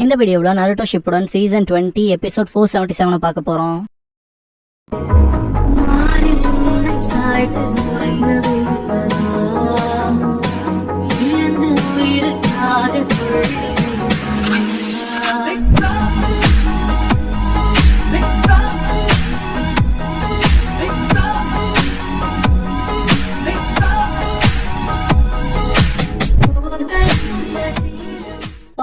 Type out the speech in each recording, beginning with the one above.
இந்த வீடியோல Naruto Shippuden season 20 episode 477 பார்க்க போறோம்.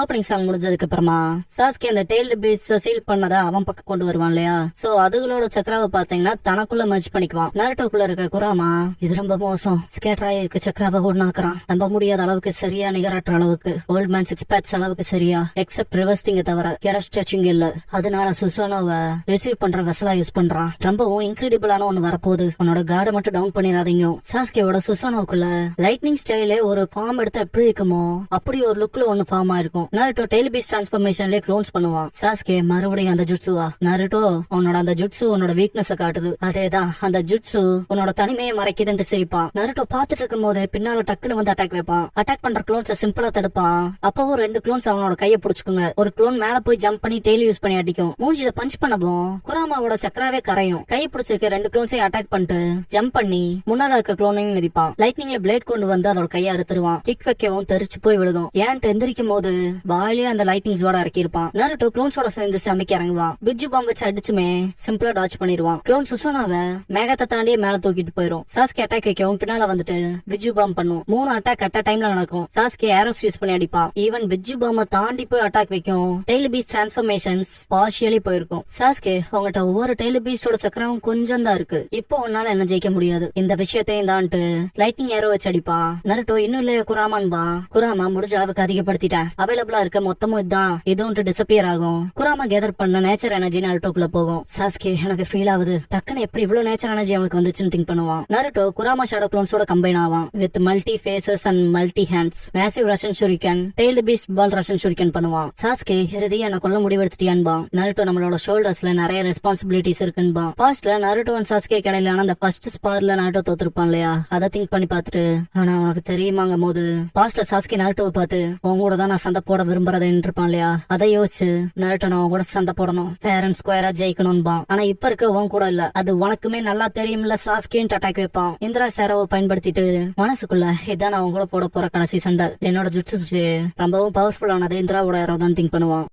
ஓப்பனிங் சாங் முடிஞ்சதுக்கு அப்புறமா சாஸ்கே அந்த டெய்ல்டு பீஸ் சீல் பண்ணதை அவன் பக்கம் கொண்டு வருவான் இல்லையா. சோ அதுகளோட சக்கராவை பாத்தீங்கன்னா தனக்குள்ள மர்ஜ் பண்ணிக்குவான். நருட்டோக்குள்ள இருக்க குராமா இது ரொம்ப மோசம், ஸ்கேட்ராய்க்கு சக்கராவை ஒண்ணாக்குறான், நம்ப முடியாத அளவுக்கு சரியா, நிகராட்டுற அளவுக்கு, ஓல்ட் மேன் 6 பேட்ஸ் அளவுக்கு சரியா, எக்ஸப்ட் ரிவர்ஸ்டிங்க தவிர கெட ஸ்ட்ரெச்சிங் இல்ல. அதனால சுசானோவை ரிசீவ் பண்ற வெசலா யூஸ் பண்றான். ரொம்பவும் இன்கிரெடிபிளான ஒண்ணு வரப்போகுது, உன்னோட கார்டை மட்டும் டவுன் பண்ணிடாதீங்க. சாஸ்கேவோட சுசானோக்குள்ள லைட்னிங் ஸ்டைலே ஒரு ஃபார்ம் எடுத்து எப்படி இருக்குமோ அப்படி ஒரு லுக்ல ஒண்ணு ஃபார்ம் ஆயிருக்கும். நருட்டோ டெய்ல் பீஸ் டிரான்ஸ்ஃபர்மேஷன்லயே க்ளோன்ஸ் பண்ணுவான். சாஸ்கே மறுபடியும் அந்த ஜுட்சுவா, நருட்டோ உன்னோட அந்த ஜுட்சு உன்னோட வீக்னஸ் காட்டுது, அதேதான் அந்த ஜுட்சு உன்னோட தனிமையை மறைக்குதுன்னு சிரிப்பான். நருட்டோ பாத்துட்டு இருக்கும் போது பின்னால டக்குன்னு வந்து அட்டாக் வைப்பான். அட்டாக் பண்ற க்ளோன்ஸை சிம்பிளா தடுப்பான். அப்பவும் 2 க்ளோன்ஸ் அவனோட கையை புடிச்சுக்குங்க. ஒரு க்ளோன் மேல போய் ஜம்ப் பண்ணி டெய்ல் யூஸ் பண்ணி அடிக்கும். மூஞ்சில பஞ்ச் பண்ணவும் குராமாவோட சக்கராவே கரையும். கையை பிடிச்சிருக்க 2 க்ளோன்ஸையும் அட்டாக் பண்ணிட்டு ஜம்ப் பண்ணி முன்னால இருக்க க்ளோனையும் மிதிப்பான். லைட்னிங்ல பிளேட் கொண்டு வந்து அதோட கையை அறுத்துருவான். கிக் வைக்கவும் தெரிச்சு போய் விழுகும். ஏன்ட்டு எந்திரிக்கும் போது வாயிலே அந்த லைட்டிங்ஸோட இறக்கிருப்பான். நருட்டோ க்ளோன்ஸோட சேர்ந்து சண்டைக்கு இறங்குவான். பிஜு பாம்பு வச்சு அடிச்சுமே சிம்பிளா டாச் பண்ணிடுவான். க்ளோன் சுசுனாவை மேகத்தை தாண்டியே மேல தூக்கிட்டு போயிரும். சாஸ்கே அட்டாக் வைக்கவும் பின்னால வந்துட்டு பிஜு பாம் பண்ணும். 3 அட்டாக் அட் டைம்ல நடக்கும். சாஸ்கே ஏரோஸ் யூஸ் பண்ணி அடிப்பான். ஈவன் பிஜு பாம்ப தாண்டி போய் அட்டாக் வைக்கும். டெய்ல் பீஸ் டிரான்ஸ்ஃபர்மேஷன்ஸ் பார்ஷியலி போயிருக்கும். சாஸ்கே உங்ககிட்ட ஒவ்வொரு டெய்ல் பீஸ்டோட சக்கரம் கொஞ்சம் தான் இருக்கு, இப்போ உன்னால என்ன ஜெயிக்க முடியாது, இந்த விஷயத்தையும் தான்ட்டு லைட்னிங் ஏரோ வச்சு அடிப்பான். நருட்டோ இன்னும் இல்லையா குராமான்பா. குராமா முடிஞ்ச அளவுக்கு அதிகப்படுத்திட்டேன், அவைலபிளா இருக்க மொத்தமும் இதுதான், இதுவும் டிசப்பியர் ஆகும். குராமா கேதர் பண்ண நேச்சர் எனர்ஜி நருட்டோக்குள்ள போகும். சாஸ்கே எனக்கு ஃபீல் ஆகுது, டக்குன்னு எப்படி இவ்வளவு நேச்சர் எனர்ஜி அவனுக்கு வந்துச்சுன்னு திங்க் பண்ணுவான். நருட்டோ குராமா ஷேடோ க்ளோன்ஸோட கம்பைன் ஆவான். With multi faces and multi hands, massive rasen shuriken, tailed beast ball rasen shuriken பண்ணுவான். சாஸ்கே இறுதியா என்ன கொல்ல முடிவெடுத்துட்டியான்பா. நருட்டோ நம்மளோட ஷோல்டர்ஸ்ல நிறைய ரெஸ்பான்சிபிலிட்டிஸ் இருக்குன்பா. பாஸ்ட்ல நருட்டோ அண்ட் சாஸ்கே கடையிலான அந்த ஃபர்ஸ்ட் ஸ்பார்ல நருட்டோ தோத்துருப்பான் இல்லையா, அதை திங்க் பண்ணி பாத்துட்டு ஆனா உனக்கு தெரியுமாங்க போது பாஸ்ட்ல சாஸ்கே நருட்டோவை பார்த்து உன் கூட தான் நான் சண்டை போட விரும்புறதுன்னு இருப்பான் இல்லையா, அதை யோசிச்சு நருட்டோ நான் கூட சண்டை போடணும், ஃபேர் அண்ட் ஸ்கொயரா ஜெயிக்கணும்பா. ஆனா இப்ப இருக்க உன் கூட இல்ல, அது உனக்குமே நல்லா தெரியும்ல சாஸ்கேன்னு அட்டாக் வைப்பான். இந்திரா சேராவை பயன்படுத்திட்டு மனசுக்குள்ள இதான் நான் கூட போட போற கடைசி சண்டை, என்னோட ஜுட்சு ரொம்பவும் பவர்ஃபுல்லானது இந்திராவோட யாரோ தான் திங்க் பண்ணுவான்.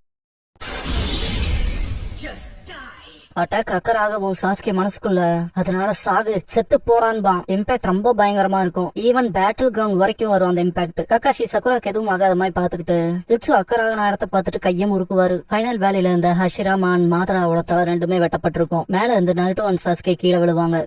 அட்டாக் அக்கறாகவும் சாஸ்கே மனசுக்குள்ள அதனால சாகு செத்து போடான்பான். இம்பாக்ட் ரொம்ப பயங்கரமா இருக்கும். ஈவன் பேட்டில் கிரவுண்ட் வரைக்கும் வரும் அந்த இம்பாக்ட். கக்காஷி சக்குராக்கு எதுவும் ஆகாத மாதிரி பாத்துக்கிட்டு ஜுட்சு அக்கறாக இடத்த பாத்துட்டு கையம் உருக்குவாரு. ஃபைனல் வேலையில இந்த ஹஷிராமான் மாதராவோட தலை 2மே வெட்டப்பட்டிருக்கும். மேல இருந்து நருட்டோ அண்ட் சாஸ்கே கீழே விழுவாங்க.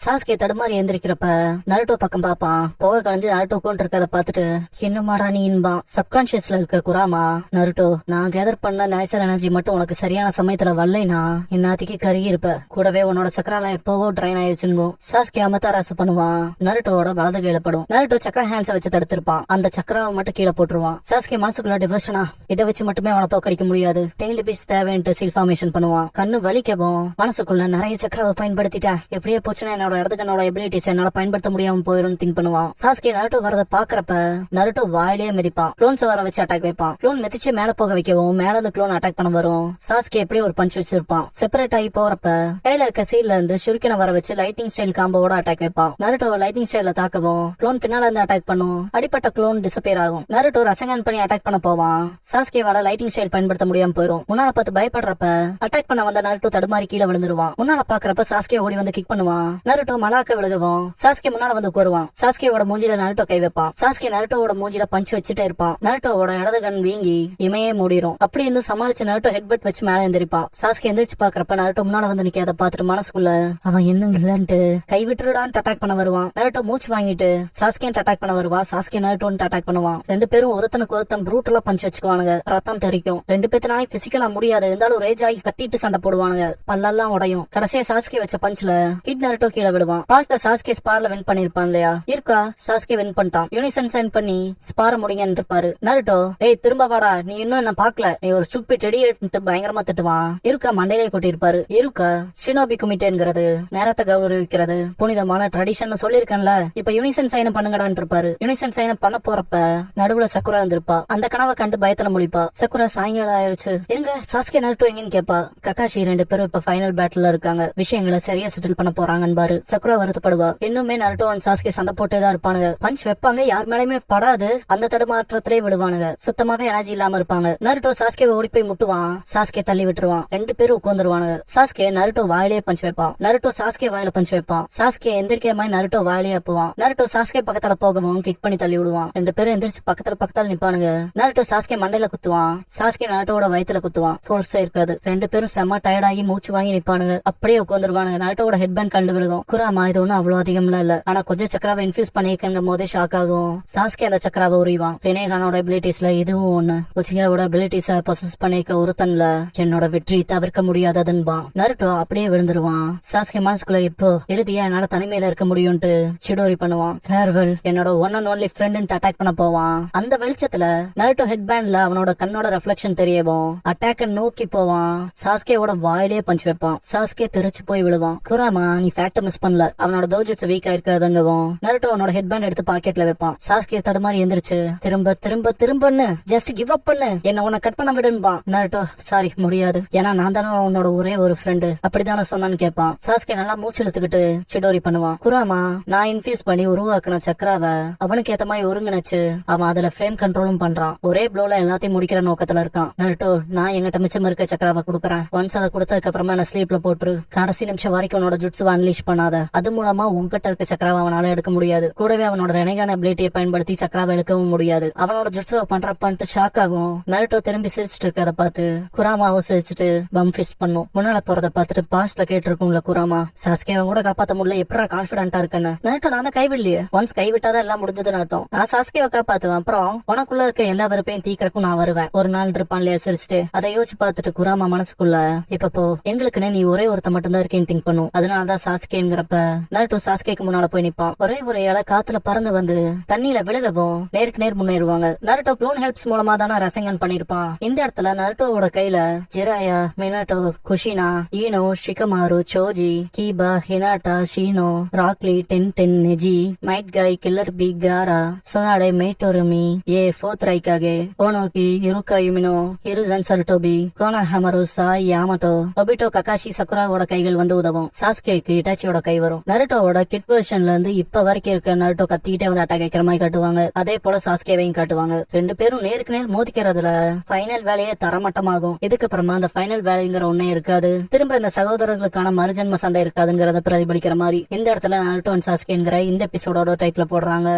சாஸ்கே தடுமாறி எந்திரிக்கிறப்ப நருட்டோ பக்கம் பாப்பான். புகை கலைஞ்சு நருட்டோ கொண்டு இருக்கத பாத்துட்டு என்னமாடா நீ இன்பான். சப்கான்சியஸ்ல இருக்க குராமா, நருட்டோ நான் கேதர் பண்ண நேச்சர் எனர்ஜி மட்டும் உனக்கு சரியான சமயத்துல வரலைனா இந்நாத்திக்கு கருகி இருப்ப, கூடவே உன்னோட சக்கரால எப்பவோ ட்ரைன் ஆயிடுச்சுன்னு சாஸ்கே அமத்தாராசு பண்ணுவான். நருட்டோட வலது கீழே படும். நருட்டோ சக்கர ஹேண்ட்ஸை வச்சு தடுத்திருப்பான். அந்த சக்கராவை மட்டும் கீழே போட்டுருவான். சாஸ்கே மனசுக்குள்ள டிவர்ஷனா, இதை வச்சு மட்டுமே அவனை தோக்கடிக்க முடியாது, டெய்ல் பீஸ் தேவைன்ட்டு சீல் ஃபார்மேஷன் பண்ணுவான். கண்ணு வலிக்கவும் மனசுக்குள்ள நிறைய சக்கராவை பயன்படுத்திட்டேன், எப்படியே போச்சுன்னா என்னோட எபிலிட்டிஸ் என்னால பயன்படுத்த முடியாம போயிரும் திங்க் பண்ணுவான். சாஸ்கே நருட்டோ வரத பாக்குறப்ப நருட்டோ வாயிலேயே மிதிப்பான். க்ளோன்ஸ் வர வச்சு அட்டாக் வைப்பான். க்ளோன் மிதிச்சு மேல போக வைக்கவும் மேல இருந்து க்ளோன் அட்டாக் பண்ண வரும். சாஸ்கே எப்படியே ஒரு பஞ்ச் வச்சிருப்பான். செப்பரேட் ஆகி போறப்ப கையில இருக்க சீல்ல இருந்து ஷுரிக்கனை வர வச்சு லைட்டிங் ஸ்டைல் காம்போட அட்டாக் வைப்பான். நருட்டோ லைட்டிங் ஸ்டைல தாக்கவும் க்ளோன் பின்னால இருந்து அட்டாக் பண்ணும். அடிப்பட்ட க்ளோன் டிசப்பியர் ஆகும். நருட்டோ ரசங்கன் பண்ணி அட்டாக் பண்ண போவான். சாஸ்கேவால லைட்டிங் ஸ்டைல் பயன்படுத்த முடியாம போயிரும். முன்னால பார்த்து பயப்படுறப்ப அட்டாக் பண்ண வந்த நருட்டோ தடுமாறி கீழே விழுந்துருவான். முன்னால பாக்குறப்ப சாஸ்கே ஓடி வந்து கிக் பண்ணுவான். நருட்டோ மலாக்க விழுகவும் சாஸ்கே முன்னால வந்து உட்காருவான். சாஸ்கேவோட மூஞ்சில நருட்டோ கை வைப்பான். சாஸ்கே நருட்டோவோட மூஞ்சில பஞ்ச் வச்சுட்டே இருப்பான். நருட்டோவோட இடது கண் வீங்கி இமையே மூடிரும். அப்படி இருந்து சமாளிச்சு நருட்டோ ஹெட்பட் வச்சு மேல எந்திரிப்பான். சாஸ்கே எந்திரிச்சு பாக்குறப்ப நருட்டோ முன்னால வந்து நிக்காத பாத்துட்டு மனசுக்குள்ள அவன் இன்னும் இல்லன்ட்டு கை விட்டுடான்னு அட்டாக் பண்ண வருவான். நருட்டோ மூச்சு வாங்கிட்டு சாஸ்கே அட்டாக் பண்ண வருவான். சாஸ்கே நருட்டோன்னு அட்டாக் பண்ணுவான். 2 பேரும் ஒருத்தனுக்கு ஒருத்தன் ப்ரூட்டலா பஞ்ச் வச்சுக்குவானுங்க. ரத்தம் தெரிக்கும். 2 பேத்தினாலே பிசிக்கலா முடியாது, இருந்தாலும் ரேஜ் ஆகி கத்திட்டு சண்டை போடுவானுங்க. பல்லெல்லாம் உடையும். கடைசியா சாஸ்கே வச்ச பஞ்ச்ல கிட் நருட்டோ கீழே கீழே விடுவான். பாஸ்ட்ல சாஸ்கே ஸ்பார்ல வின் பண்ணிருப்பான் இல்லையா, இருக்கா சாஸ்கே வின் பண்ணிட்டான். யூனிசன் சைன் பண்ணி ஸ்பார முடிங்கன்னு இருப்பாரு. நருட்டோ ஏய் திரும்ப வாடா, நீ இன்னும் என்ன பாக்கல, நீ ஒரு ஸ்டூபிட் இடியட்னு பயங்கரமா திட்டுவான். இருக்கா மண்டையிலே கொட்டிருப்பாரு. இருக்கா ஷினோபி குமிட்டேங்கிறது நேரத்தை கௌரவிக்கிறது புனிதமான ட்ரெடிஷன் சொல்லிருக்கேன்ல, இப்ப யூனிசன் சைன் பண்ணுங்கடான்னு இருப்பாரு. யூனிசன் சைன் பண்ண போறப்ப நடுவுல சக்குரா இருந்திருப்பா. அந்த கனவை கண்டு பயத்துல முடிப்பா. சக்குரா சாயங்காலம் ஆயிருச்சு, எங்க சாஸ்கே நருட்டோ எங்கன்னு கேப்பா. கக்காஷி 2 பேரும் இப்ப ஃபைனல் பேட்டில் இருக்காங்க, விஷயங்களை சரியா செட்டில் பண்ண போறாங்கன்னு பாரு. சக்குரா வருத்தப்படுவா. இன்னுமே நருட்டோ அண்ட் சாஸ்கே சண்டை போட்டேதான் இருப்பானுங்க. பஞ்ச் வைப்பாங்க, யார் மேலயுமே படாது, அந்த தடுமாற்றத்திலே விடுவானுங்க. சுத்தமாவே எனர்ஜி இல்லாம இருப்பாங்க. நருட்டோ சாஸ்கே ஓடி போய் முட்டுவான், சாஸ்கே தள்ளி விட்டுருவான். 2 பேரும் உட்காந்துருவானுங்க. சாஸ்கே நருட்டோ வாயிலே பஞ்ச் வைப்பான், நருட்டோ சாஸ்கே வாயில பஞ்ச் வைப்பான். சாஸ்கே எந்திரிக்கிற மாதிரி நருட்டோ வாயிலே அப்புவான். நருட்டோ சாஸ்கே பக்கத்துல போகவும் கிக் பண்ணி தள்ளி விடுவான். 2 பேரும் எந்திரிச்சு பக்கத்துல நிப்பானுங்க. நருட்டோ சாஸ்கே மண்டையில குத்துவான், சாஸ்கே நருட்டோட வயித்துல குத்துவான். ஃபோர்ஸே இருக்காது. 2 பேரும் செம்ம டயர்டாகி மூச்சு வாங்கி நிப்பானுங்க. அப்படியே உட்காந்துருவானுங்க. நருட்டோட ஹெட் பேண்ட் கண்டு விழுகும். குராமா இது ஒன்னும் அவ்வளவு அதிகம்லாம் இல்ல, ஆனா கொஞ்சம் சக்கராவை இன்ஃபியூஸ் பண்ணிருக்கங்க போதே ஷாக் ஆகும். சாஸ்கே அந்த சக்கராவை உரிவான். ரெனேகானோட எபிலிட்டிஸ்ல இதுவும் ஒண்ணு. உச்சிகாவோட எபிலிட்டிஸ பொசஸ் பண்ணிக்க ஒருத்தன்ல என்னோட வெற்றி தவிர்க்க முடியாததுன்பான். நருட்டோ அப்படியே விழுந்துருவான். சாஸ்கே மனசுக்குள்ள இப்போ இறுதியா என்னால தனிமையில இருக்க முடியும்ட்டு சிடோரி பண்ணுவான். ஃபேர்வெல் என்னோட one and only friend attack பண்ண போவான். அந்த வெளிச்சத்துல நருட்டோ ஹெட் பேண்ட்ல அவனோட கண்ணோட ரெஃப்ளெக்ஷன் தெரியவும் அட்டாக்க நோக்கி போவான். சாஸ்கேவோட வாயிலே பஞ்ச் வைப்பான். சாஸ்கே தெரிச்சு போய் விழுவான். குராமா நீ ஃபேக்ட மிஸ் பண்ணல, அவனோட தோஜுட்சு வீக்கா இருக்காதுங்கவும் நருட்டோ அவனோட ஹெட் பேண்ட் எடுத்து பாக்கெட்ல வைப்பான். சாஸ்கே தடுமாறி எந்திரிச்சு திரும்ப திரும்ப திரும்பன்னு ஜஸ்ட் கிவ் அப் பண்ணு, என்ன உன்னை கட் பண்ண விடுன்பான். நருட்டோ சாரி முடியாது, ஏன்னா நான் தானே உன்னோட ஒரே ஒரு ஃப்ரெண்டு, அப்படிதானே சொன்னான்னு கேட்பான். சாஸ்கே நல்லா மூச்சு எடுத்துக்கிட்டு சிடோரி பண்ணுவான். குராமா நான் இன்ஃபியூஸ் பண்ணி உருவாக்குன சக்கராவை அவனுக்கு ஏத்த மாதிரி ஒருங்கிணைச்சு அவன் அதுல ஃப்ரேம் கண்ட்ரோலும் பண்றான். ஒரே ப்ளோல எல்லாத்தையும் முடிக்கிற நோக்கத்துல இருக்கான். நருட்டோ நான் எங்கிட்ட மிச்சம் இருக்க சக்கராவை கொடுக்கறேன், ஒன்ஸ் அதை கொடுத்ததுக்கு அப்புறமா நான் ஸ்லீப்ல போட்டுரு, கடைசி நிமிஷம் வரைக்கும் உன்னோட ஜுட்சுவை அன்லீஷ் பண்ணாத, அது மூலமா உங்ககிட்ட இருக்க சக்கராவை அவனால எடுக்க முடியாது, கூடவே அவனோட ரெனேகான அபிலிட்டியை பயன்படுத்தி சக்கராவை எடுக்கவும் முடியாது, அவனோட ஜுட்சுவை பண்றப்பான்ட்டு ஷாக் ஆகும். நருட்டோ திரும்பி சிரிச்சிட்டு இருக்கத பார்த்து குராமாவும் சிரிச்சுட்டு பம் ஃபிஸ்ட் பண்ணும். முன்னால போறத பார்த்துட்டு பாஸ்ட்ல கேட்டிருக்கும்ல குராமா, சாஸ்கேவை கூட காப்பாத்த முடியல, எப்படா கான்பிடண்டா இருக்குன்னு. நருட்டோ நான் தான் கைவிடலையே, ஒன்ஸ் கைவிட்டாதான் எல்லாம் முடிஞ்சதுன்னு அர்த்தம், நான் சாஸ்கேவை காப்பாத்துவேன், அப்புறம் உனக்குள்ள இருக்க எல்லா வெறுப்பையும் தீக்கிறக்கும் நான் வருவேன் ஒரு நாள் இருப்பான் இல்லையா சிரிச்சுட்டு. அதை யோசிச்சு பார்த்துட்டு குராமா மனசுக்குள்ள இப்ப எங்களுக்குன்னு நீ ஒரே ஒருத்த மட்டும் தான் இருக்கேன்னு திங்க் பண்ணும், அதனாலதான் சாஸ்கேங்கிறப்ப நருட்டோ சாஸ்கேக்கு முன்னால போய் நிப்பான். ஒரே ஒரு இலை காத்துல பறந்து வந்து தண்ணியில விழுகவும் நேருக்கு நேர் முன்னேறுவாங்க. நருட்டோ க்ளோன் ஹெல்ப்ஸ் மூலமா தானே ரசங்கன் பண்ணிருப்பான். இந்த இடத்துல நருட்டோவோட கையில Jiraiya, Minato, Kushina, Ino, Shikamaru, Choji, Kiba, Hinata, Shino, Rock Lee, Ten, Neji, Might Guy, Killer Bee, Gaara, Tsunade, Mei Terumi, A fourth Raikage, Onoki, Iruka Umino, Hiruzen Sarutobi, Konohamaru, Sai, Yamato, Obito, Kakashi, சக்குராவோட கைகள் வந்து உதவும். சாஸ்கேக்கு இட்டாச்சியோட கை வரும். நருட்டோவோட kit வெர்ஷன்ல இருந்து இப்ப வரைக்கும் இருக்க Naruto கத்திக்கிட்டே வந்து அட்டாக் வைக்கிற மாதிரி காட்டுவாங்க. அதே போல சாஸ்கேவையும் காட்டுவாங்க. 2 பேரும் நேருக்கு நேர் மோதிக்கிறதுல ஃபைனல் வேலையே தரமட்டமாகும். இதுக்கப்புறமா அந்த ஃபைனல் வேலைங்கிற ஒன்னே இருக்காது. திரும்ப இந்த சகோதரர்களுக்கான மறுஜன்ம சண்டை இருக்காதுங்கிறத பிரதிபலிக்கிற மாதிரி இந்த இடத்துல நருட்டோ அண்ட் சாஸ்கேங்கிற இந்த எபிசோடோட டைட்டில போடுறாங்க.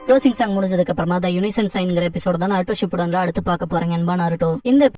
க்ளோசிங் சாங் முடிஞ்சதுக்கு அப்புறமா த யூனிசன் சைன்ங்கிற எபிசோட தான் நருட்டோ ஷிப்புடன்ல அடுத்து பார்க்க போறேங்க. நருட்டோ இந்த